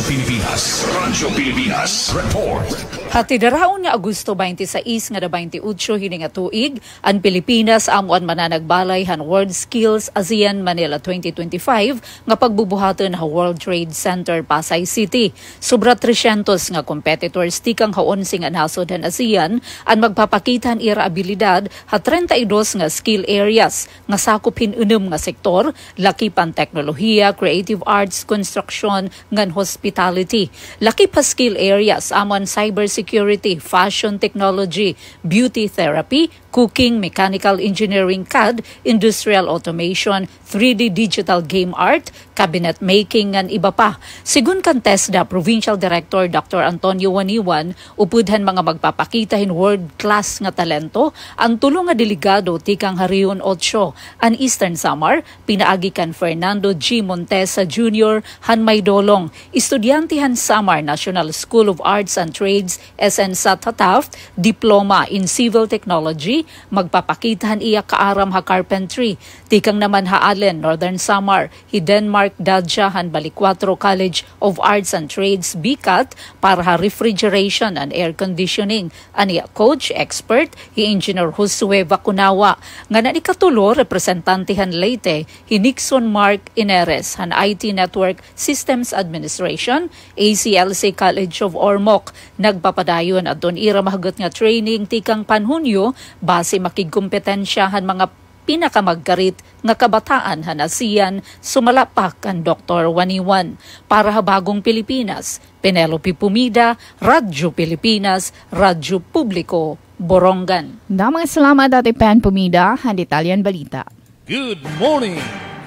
Pilipinas Report. Hatidaraon nga Agosto 26 nga 28 hini nga tuig, ang Pilipinas amuan mananagbalay han World Skills ASEAN Manila 2025 nga pagbubuhaton ha World Trade Center Pasay City. Sobra 300 nga competitors tikang haon sing anhasod han ASEAN ang magpapakitan ira abilidad ha 32 nga skill areas nga sakop hinunom nga sektor, laki pan teknolohiya, creative arts, construction, ngan hospitality. Laki pa skill areas amon cybersecurity, fashion technology, beauty therapy, cooking, mechanical engineering CAD, industrial automation, 3D digital game art, cabinet making, ngan iba pa. Sigun kan TESDA Provincial Director Dr. Antonio Waniwan, upudhan mga magpapakitahin world-class nga talento, ang tulong nga delegado tikang Harion 8, ang Eastern Samar, pinaagi kan Fernando G. Montesa Jr., Hanmay Dolong, Estudiantihan Samar National School of Arts and Trades, SN Sat Taft, Diploma in Civil Technology, Ministry, magpapakitahan iya kaaram ha carpentry. Tikang naman ha Allen, Northern Samar, hi Denmark Dadjahan Balicuatro College of Arts and Trades, BICAT, para ha refrigeration and air conditioning. Aniya coach, expert, hi Engineer Josue Vacunawa. Nga na ikatulo, representantihan Leyte, hi Nixon Mark Ineres, han IT Network Systems Administration, ACLC College of Ormoc. Nagpapadayon at doon ira mahagot nga training tikang panhunyo base makigkompetensyahan mga pinakamaggarit nga kabataan han ASEAN sumalapak ang Dr. Waniwan. Para ha Bagong Pilipinas, Penelope Pumida, Radyo Pilipinas, Radyo Publiko, Borongan. Damang salamat Ate Pen Pumida, han Italian Balita. Good morning,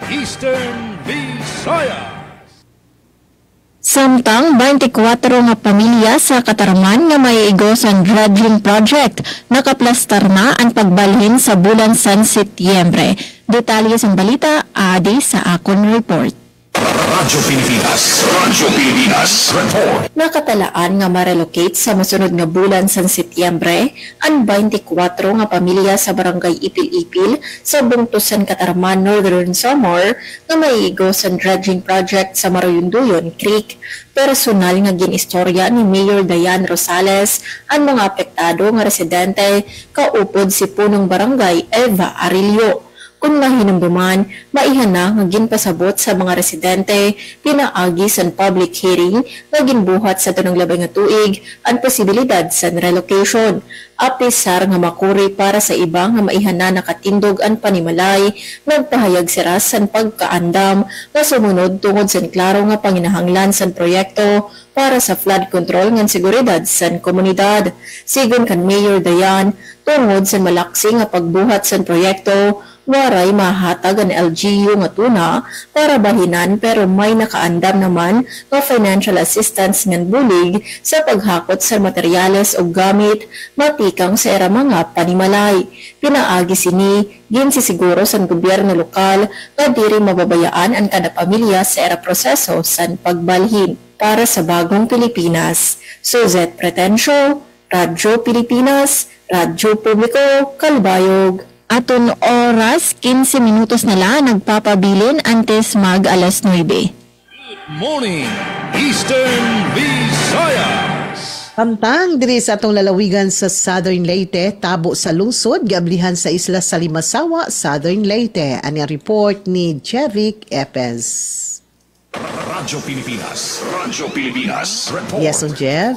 Eastern Visayas. Samtang 24 nga pamilya sa Katarman nga may igosan dredging project, nakaplastar na ang pagbalhin sa bulan sa Setyembre. Detalye sa balita, adi sa akon report. Radyo Pilipinas Report. Nakatalaan nga ma-relocate sa masunod nga bulan sa Setyembre ang 24 nga pamilya sa barangay Ipil-Ipil sa Bungtusan, Katarman, Northern Samar nga may igosan dredging project sa Maruyunduyon Creek. Personal nga ginistorya ni Mayor Dayan Rosales ang mga apektado nga residente kaupod si punong barangay Eva Arilio. Kung mahinumduman, maihan na nga ginpasabot sa mga residente, pinaagi sa public hearing nga ginbuhat sa tunong labay nga tuig ang posibilidad sa relocation. Apisar nga makuri para sa iba nga maihan na nakatindog ang panimalay, nagpahayag sira sa pagkaandam nga sumunod tungod sa klaro nga panginahanglan sa proyekto para sa flood control ng seguridad sa komunidad. Sigon kan Mayor Dayan, tungod sa malaksi nga pagbuhat sa proyekto, waray mahatag ang LGU nga tuna para bahinan pero may nakaandam naman nga financial assistance ng bulig sa paghakot sa materyales o gamit matikang sa era mga panimalay. Pinaagi sini, ginsisiguro sa gobyerno lokal nga diri mababayaan ang kada pamilya sa era proseso sa pagbalhin. Para sa Bagong Pilipinas, Suzette Pretensio, Radyo Pilipinas, Radyo Publiko, Kalbayog. Aton oras, 15 minutos na lang nagpapabilin antes mag alas 9. Good morning, Eastern Visayas. Samtang diri sa atong lalawigan sa Southern Leyte, tabo sa lungsod, gablihan sa isla sa Limasawa, Southern Leyte. Ani report ni Jeric Epes. Radyo Pilipinas Report. Yes, Jeff.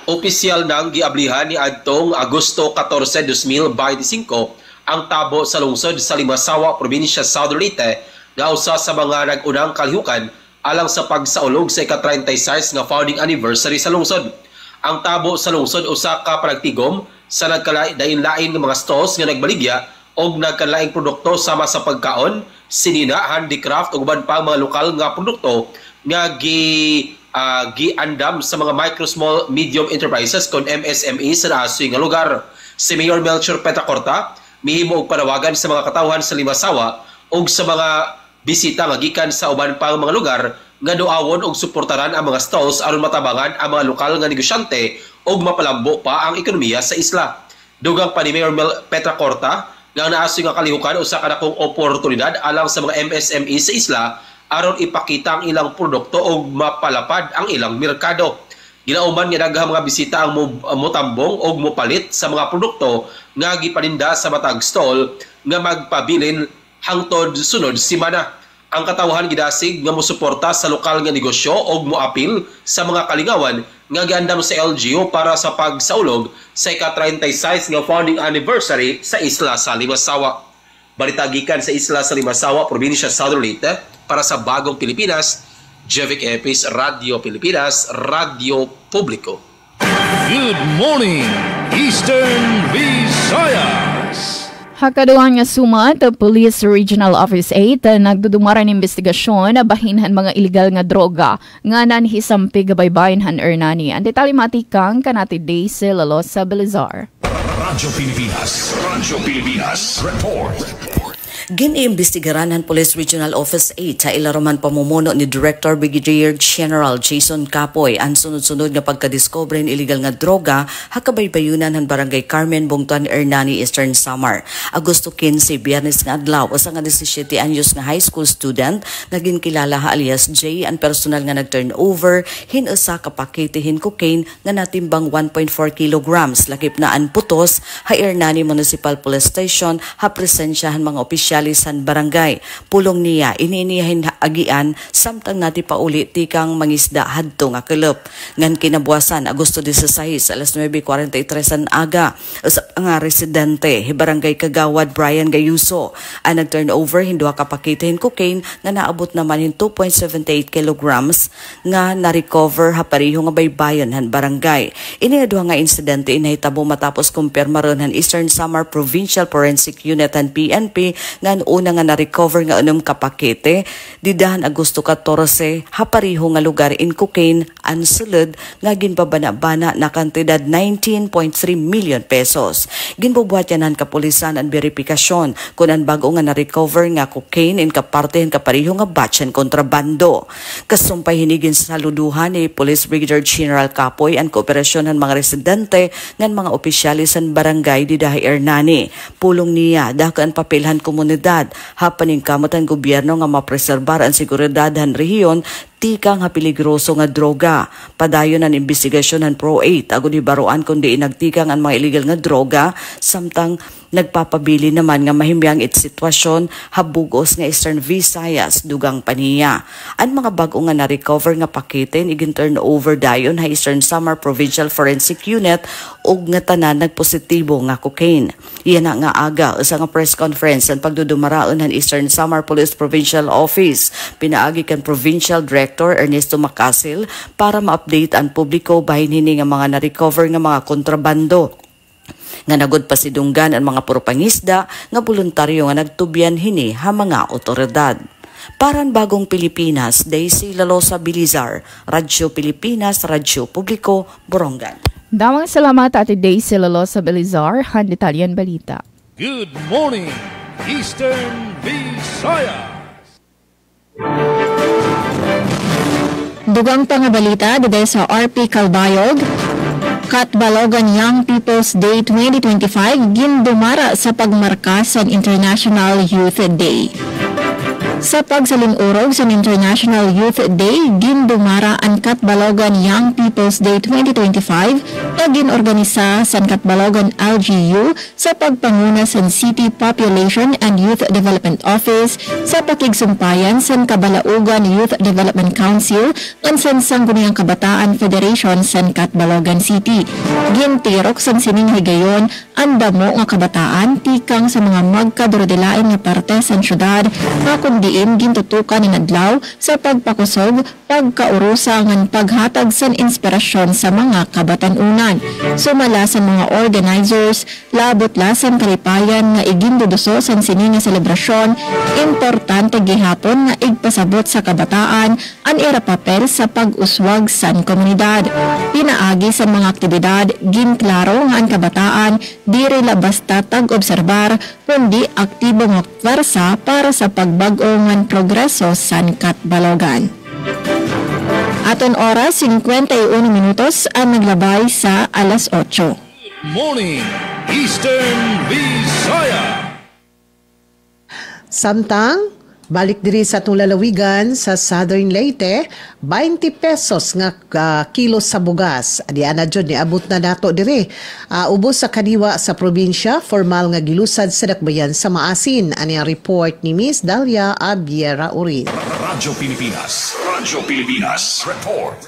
Opisyal nang giablihan ni adtong Agosto 14, 2025 ang tabo sa lungsod sa Limasawa, probinsya Southern Leyte, nga usa sa mga nag-unang kalihukan alang sa pagsaulog sa ika-36 nga founding anniversary sa lungsod. Ang tabo sa lungsod usa ka panagtigom sa nagkalain-lain nga mga stores nga nagbaligya og nagkalaing produkto sama sa pagkaon, sinina, handicraft ug uban pa mga lokal nga produkto nga giandam sa mga micro, small, medium enterprises kon MSME sa naasoy nga lugar. Si Mayor Melchor Petracorta mihimo og panawagan sa mga katawhan sa Limasawa ug sa mga bisita nga gikan sa uban pang mga lugar nga duawon og suportaran ang mga stalls aron matabangan ang mga lokal nga negosyante ug mapalambo pa ang ekonomiya sa isla. Dugang pa ni Mayor Petracorta nga naasoy nga kalihukan usa ka dakong oportunidad alang sa mga MSME sa isla aron ipakita ang ilang produkto ug mapalapad ang ilang merkado. Ginauman nga daghang mga bisita ang motambong og mopalit sa mga produkto nga gipaninda sa matag stall nga magpabilin hangtod sunod semana. Ang katawhan gidasig nga mosuporta sa lokal nga negosyo og moapil sa mga kalingawan nga giandam sa LGU para sa pagsaulog sa ika-36 nga founding anniversary sa isla sa Limasawa. Balita gikan sa isla sa Limasawa, probinsya Southern Leyte, para sa Bagong Pilipinas, Jevic Epis, Radyo Pilipinas, Radyo Publiko. Good morning, Eastern Visayas. Hakaduhan nga sumat, Police Regional Office 8 nagdudumara ng investigasyon na bahinhan mga illegal nga droga nga nanhisampi gabaybayin han Ernani. Ang detalye matikang kanati Daisy Lalosa Belizar. Radyo Pilipinas Report. Giniimbestigaran ng Police Regional Office 8 sa ilaroman pamumuno ni Director Brigadier General Jason Capoy ang sunod-sunod nga pagkadiscover ng illegal nga droga hakabaybayunan ng Barangay Carmen, Bungtuan, Hernani, Eastern Samar. Agosto 15, Biyernes nga adlaw, usa nga 17 anyos nga high school student naging kilala alias J ang personal nga nag-turnover hinusa ka paketihin cocaine nga natimbang 1.4 kilograms lakip na an putos ha Hernani Municipal Police Station ha presensyahan mga opisyalis san barangay. Pulong niya iniiniyahin agian samtang nati pauli tikang mangisda hadto nga kelop. Ngan kinabuasan Agosto 16 alas 9:43 an aga usap nga residente hi Barangay Kagawad Brian Gayuso ang nag-turnover hinduha ka paketihin cocaine nga naabot naman hin 2.78 kilograms nga na-recover ha pareho nga baybayon han barangay. Ini nga insidente inahitabo matapos kumpirmaron han Eastern Samar Provincial Forensic Unit han PNP nga una nga na-recover nga unom ka pakete didahan Agosto 14 ha pareho nga lugar in cocaine ang sulod nga ginpabana-bana na kantidad 19.3 million pesos. Ginbubuhat yan ang kapulisan ang verifikasyon kung ang bago nga na-recover nga cocaine in kapartehan kapareho nga batch and kontrabando. Kasumpay hinigin sa saluduhan ni Police Brigadier General Capoy ang kooperasyon ng mga residente ng mga opisyalis sa barangay di dahi Hernani. Pulong niya dakan papilhan komunidad hapaning kamot ang gobyerno nga mapreserbar ang seguridad han rehiyon tikang ha peligroso nga droga. Padayon ang investigasyon ng Pro 8 agud ibaruan kundi nagtikang ang mga illegal nga droga samtang nagpapabili naman nga mahimyang it sitwasyon habugos nga Eastern Visayas dugang paniya. Ang mga bago nga na-recover nga pakete igin turn over dayon ha Eastern Samar Provincial Forensic Unit ug nga tanan nagpositibo nga cocaine. Iyan nga aga usa nga press conference ang pagdudumaraon han Eastern Samar Police Provincial Office. Pinaagi kan Provincial Director Ernesto Macasil para ma-update ang publiko bahin hini nga mga na-recover nga mga kontrabando. Nga nagod pasidunggan ang mga propangisda nga voluntaryo nga nagtubyan hini ha mga otoridad. Paran Bagong Pilipinas, Daisy Lalosa Bilizar, Radyo Pilipinas, Radyo Publiko, Borongan. Damang salamat Ate Daisy Lalosa Bilizar, han detalyan balita. Good morning, Eastern Visayas. Dugang pangabalita dito sa RP Calbayog, Catbalogan Young People's Day 2025 gindumara sa pagmarka sa International Youth Day. Sa pagsalin-urog sa International Youth Day, gindumara ang Catbalogan Young People's Day 2025 na ginorganisa sa Catbalogan LGU sa pagpanguna sa City Population and Youth Development Office sa pakigsumpayan sa Kabalaugan Youth Development Council at sa Sangguniang Kabataan Federation sa Catbalogan City. Gintirok sa sining higayon ang damo nga kabataan tikang sa mga magkadurodilain nga parte sa syudad na kundiin gintutukan ni adlaw sa pagpakusog, pagkaurusa ngan paghatag sa inspirasyon sa mga kabatanunan. Sumala sa mga organizers, labot lasan kalipayan nga iginduduso sa sining nga selebrasyon, importante gihapon nga igpasabot sa kabataan ang irapapel sa pag-uswag sa komunidad. Pinaagi sa mga aktibidad, ginklaro nga ang kabataan diri la basta tag-obserbar kundi aktibo nga pwersa para sa pagbag-o ngan progreso sa Catbalogan. Aton oras 51 minutos ang naglabay sa alas 8. Morning, Eastern Visayas. Samtang balik diri sa atong lalawigan sa Southern Leyte, 20 pesos nga kilo sa bugas. Adiana jud ni abot na nato diri. Ubos sa kadiwa sa probinsya, formal nga gilusad sa dakbayan sa Maasin. Ani ang report ni Miss Dalia Abiera Urin. Radyo Pilipinas report.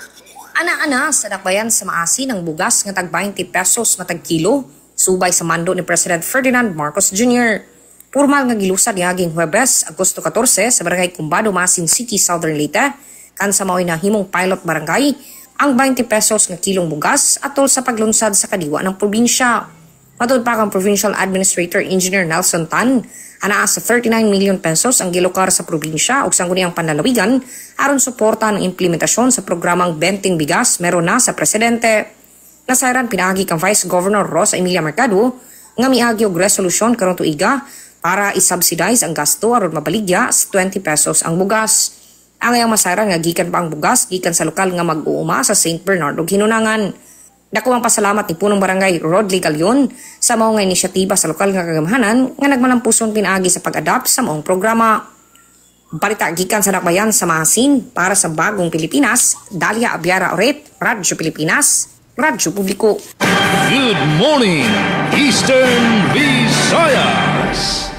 Ana-ana sa dakbayan sa Maasin ang bugas nga tag 20 pesos matag kilo, subay sa mando ni President Ferdinand Marcos Jr. Formal nga gilusad niaging Huwebes, Agosto 14 sa Barangay Cumbado, Maasin City, Southern Leyte, kan sa mao'y nahimong pilot barangay, ang 20 pesos nga kilong bugas atol sa paglunsad sa kadiwa ng probinsya. Matod pa kang Provincial Administrator Engineer Nelson Tan, anaa sa 39 million pesos ang gilokar sa probinsya o sangguniang panlalawigan aron suporta ng implementasyon sa programang Benting Bigas meron na sa Presidente. Nasairan pinagi kang Vice Governor Rosa Emilia Mercado nga miagi og resolusyon karon tuiga para isubsidize ang gasto aron mabaligya sa 20 pesos ang bugas. Ang ayang masaran nga gikan pa ang bugas gikan sa lokal nga mag-uuma sa St. Bernardo Hinunangan. Dako ang pasalamat ni punong barangay Rodley Galion sa mao nga inisyatiba sa lokal nga kagamahanan nga nagmalampuson pinaagi sa pag-adapt sa maong programa. Balita gikan sa Dakbayan sa Maasin para sa Bagong Pilipinas, Dalia Abiara Oret, Radyo Pilipinas, Radyo Publiko. Good morning, Eastern Visayas!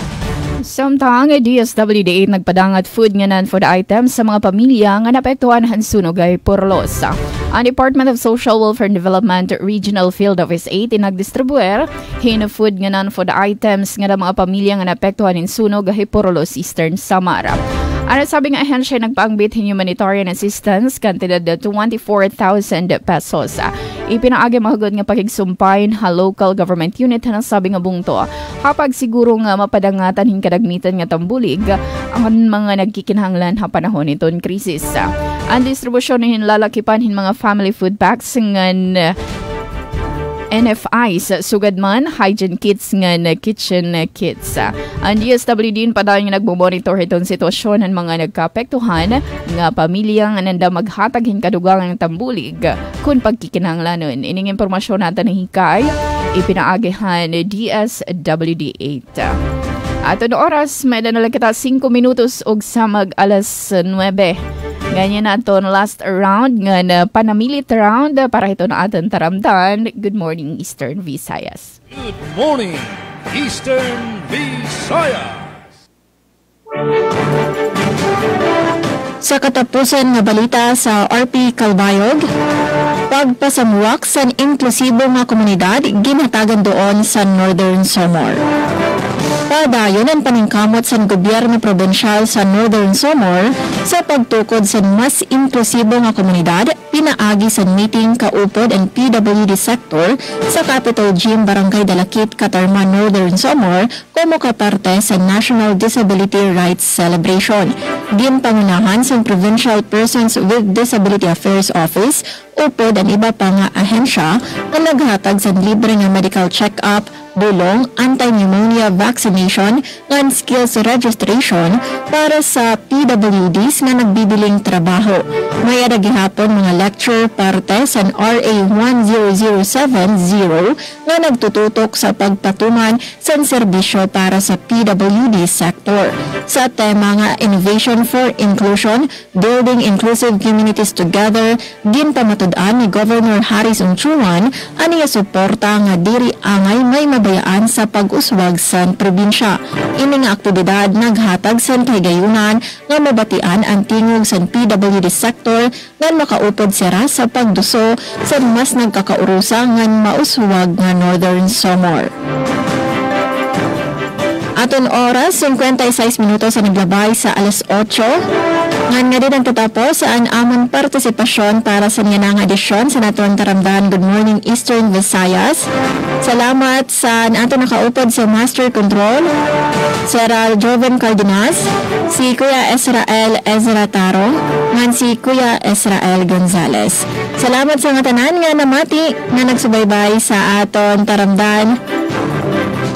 Samtang DSWD nagpadangat food nga non-food items sa mga pamilya nga naapektuhan han sunog ay Porlos. Ang Department of Social Welfare and Development Regional Field Office 8 nagdistribuer hin food nga non-food items nga mga pamilya nga naapektuhan hin sunog ay Porlos, Eastern Samar. Ano sabi nga ahensya nagpaangbit humanitarian assistance kantidad na 24,000 pesos. Ipinaagi mahagod nga pagigsumpayin ha local government unit na sabi nga bungto. Kapag siguro nga mapadangatan hin kadagmitan nga tambulig ang mga nagkikinahanglan ha panahon iton krisis. Ang distribusyon hin lalakipan hin mga family food packs ngan NFIs, sugad man, hygiene kits nga kitchen kits. Ang DSWD padayon nga nagmomonitor itong sitwasyon ng mga nagkaapektuhan nga pamilya nga nanda maghatag hin kadugang ng tambulig kung pagkikinahanglanon. Ining impormasyon natin ng hikay, ipinaagihan DSWD 8. At ano oras, may na kita 5 minutos og samag alas 9. Ganyan na ito last round nga na panamilit round para ito na ating taramdan. Good morning, Eastern Visayas. Good morning, Eastern Visayas! Sa katapusan nga balita sa RP Calbayog, pagpasamuwak sa inklusibo nga komunidad ginhatagan doon sa Northern Samar. Padayon ang paningkamot sa gobyerno probensyal sa Northern Samar sa pagtukod sa mas inklusibo nga komunidad pinaagi sa meeting kaupod ang PWD sector sa Capitol Gym Barangay Dalakit, Katarma, Northern Samar como kaparte sa National Disability Rights Celebration. Ginpangunahan sa Provincial Persons with Disability Affairs Office upod ang iba pa nga ahensya na naghatag sa libre nga medical check-up, bulong, anti-pneumonia vaccination, and skills registration para sa PWDs nga nagbibiling trabaho. May adagihapon mga lecture parte sa RA 10070 nga nagtututok sa pagpatuman sa serbisyo para sa PWD sector. Sa tema nga Innovation for Inclusion, Building Inclusive Communities Together, ginpamatud-an ni Governor Harris Unchuan aniya suporta nga diri angay may bayaan sa pag-uswag sa probinsya. Ini nga aktibidad naghatag sa kahigayunan nga mabatian ang tingog sa PWD sector nga makaupod sira sa pagduso sa mas nagkakaurusa nga mauswag nga Northern Samar. Aton oras, 56 minutos sa naglabay sa alas 8. Nga din ang tatapos sa amon partisipasyon para sa niyanang edisyon sa naton taramdan Good Morning Eastern Visayas. Salamat sa nato nakaupod sa Master Control, Sir Joven Cardenas, si Kuya Israel Ezra Taro, ngan si Kuya Israel Gonzales. Salamat sa nga tanan nga namati nga nagsubaybay sa aton taramdan.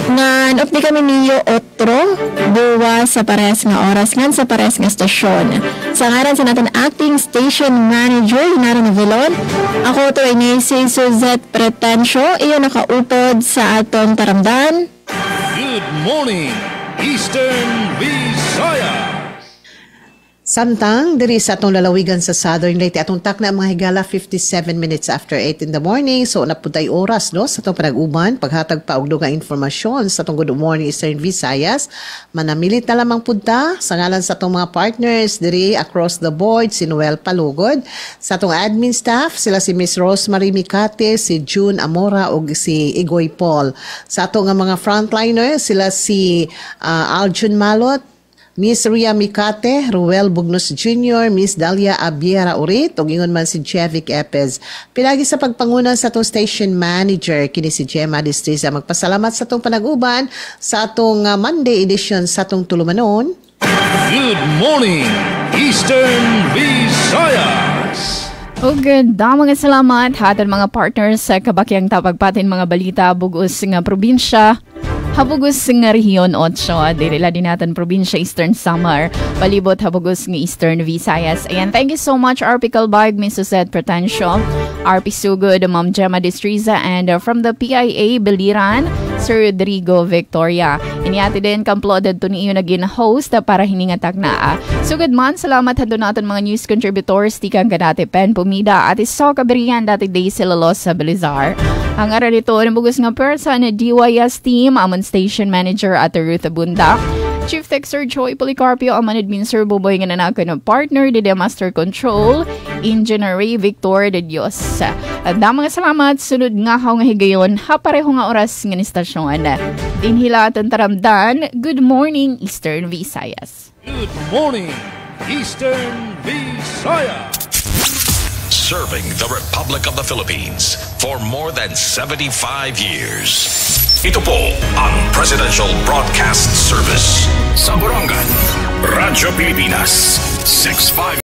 Ngan updi kami niyo otro buwa sa pares nga oras ngan sa pares nga stasyon. Sa ngaran sa natin acting station manager Nara Navilon, ako to ay si Suzette Pretencio, iyo nakaupod sa aton taramdan. Good morning, Eastern Visayas! Samtang, diri sa atong lalawigan sa Southern Leyte, atong takna mga higala 57 minutes after 8 in the morning. So, napuntay oras, no? Sa atong panag-uban, paghatag pa og dugang informasyon sa atong Good Morning Eastern Visayas. Manamilit na lamang punta sa ngalan sa atong mga partners, diri across the board, si Noel Palugod. Sa atong admin staff, sila si Miss Rosemary Mikate, si June Amora, o si Igoy Paul. Sa atong mga frontliners, sila si Aljun Malot, Miss Ria Mikate, Ruel Bugnos Jr., Miss Dalia Abiera Urit, ug ingon man si Jevic Epez. Pilagi sa pagpanguna sa atong station manager, kini si Gemma Distriza. Magpasalamat sa atong panag-uban sa atong Monday edition sa atong tulumanon. Good morning, Eastern Visayas! O ganda mga salamat hatan mga partners sa kabakyang tapagpatin mga balita bugos nga probinsya. habugos nga rehiyon 8, dirila din natin probinsya Eastern Samar, palibot habugos nga Eastern Visayas. Ayan, thank you so much RP Calbag, Miss Suzette Pretencio, RP Sugod, Ma'am Gemma Distriza, and from the PIA Biliran, Sir Rodrigo Victoria. Inyati din kamploded to ni iyo naging host para hiningatak na. So good man, salamat hado natin mga news contributors, tikang kanate Pen Pumida at iso kabirihan dati day sila Los sa Belizar. Ang ara nito, nabugos nga person na DYS team, amon station manager at Ruth Abunda. Chief Tech Sir Joy Policarpio, aman admin Sir Buboy nga nanako ng partner, Dede Master Control, Engineer Ray Victor de Dios. At damang salamat, sunod nga nga higayon, pareho nga oras nga ni stasyon. Dinhila at taramdan, good morning Eastern Visayas. Good morning Eastern Visayas. Serving the Republic of the Philippines for more than 75 years. Ito po ang Presidential Broadcast Service sa Borongan, Radyo Pilipinas, 65